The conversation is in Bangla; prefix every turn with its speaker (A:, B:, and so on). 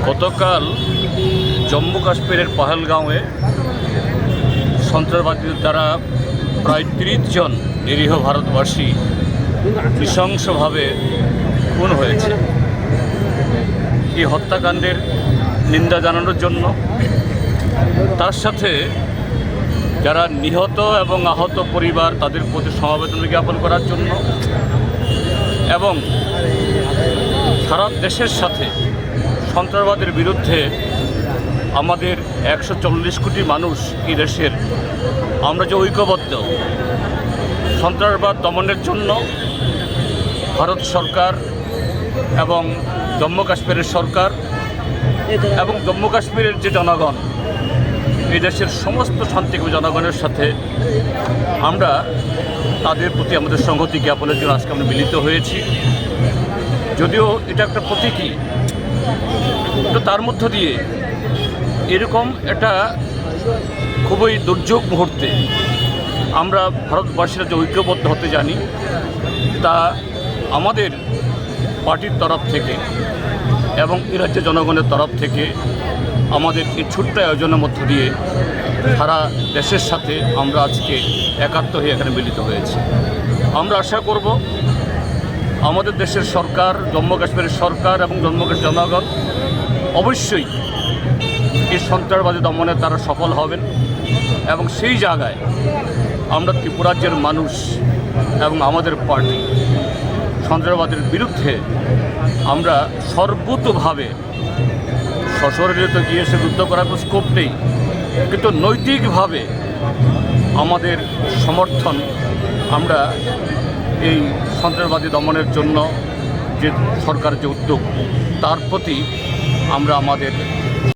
A: গতকাল জম্মু কাশ্মীরের পহেলগাঁওয়ে সন্ত্রাসবাদীদের দ্বারা প্রায় ৩০ জন নিরীহ ভারতবাসী নৃশংসভাবে খুন হয়েছে। এই হত্যাকাণ্ডের নিন্দা জানানোর জন্য, তার সাথে যারা নিহত এবং আহত পরিবার তাদের প্রতি সমবেদনা জ্ঞাপন করার জন্য এবং সারা দেশের সাথে সন্ত্রাসবাদের বিরুদ্ধে আমাদের ১৪০ কোটি মানুষ এই দেশের আমরা যে ঐক্যবদ্ধ সন্ত্রাসবাদ দমনের জন্য ভারত সরকার এবং জম্মু কাশ্মীরের সরকার এবং জম্মু কাশ্মীরের যে জনগণ, এই দেশের সমস্ত শান্তিপ্রিয় জনগণের সাথে আমরা তাদের প্রতি আমাদের সংহতি জ্ঞাপনের জন্য আজকে আমরা মিলিত হয়েছি। যদিও এটা একটা প্রতীকী, তো তার মধ্য দিয়ে এরকম একটা খুবই দুর্যোগ মুহূর্তে আমরা ভারতবাসীরা যে ঐক্যবদ্ধ হতে জানি, তা আমাদের পার্টির তরফ থেকে এবং এই রাজ্যের জনগণের তরফ থেকে আমাদের এই ছোট্ট আয়োজনের মধ্য দিয়ে সারা দেশের সাথে আমরা আজকে একাত্ম হয়ে এখানে মিলিত হয়েছি। আমরা আশা করব আমাদের দেশের সরকার, জম্মু কাশ্মীরের সরকার এবং জম্মু কাশ্মীর জনগণ অবশ্যই এই সন্ত্রাসবাদী দমনে তারা সফল হবেন এবং সেই জায়গায় আমরা ত্রিপুরা রাজ্যের মানুষ এবং আমাদের পার্টি সন্ত্রাসবাদের বিরুদ্ধে আমরা সর্বতোভাবে সশরীরে তো গিয়ে সে যুদ্ধ করার কোনো স্কোপ নেই, কিন্তু নৈতিকভাবে আমাদের সমর্থন আমরা এই সন্ত্রাসবাদী দমনের জন্য যে সরকারের যে উদ্যোগ, তার প্রতি আমরা আমাদের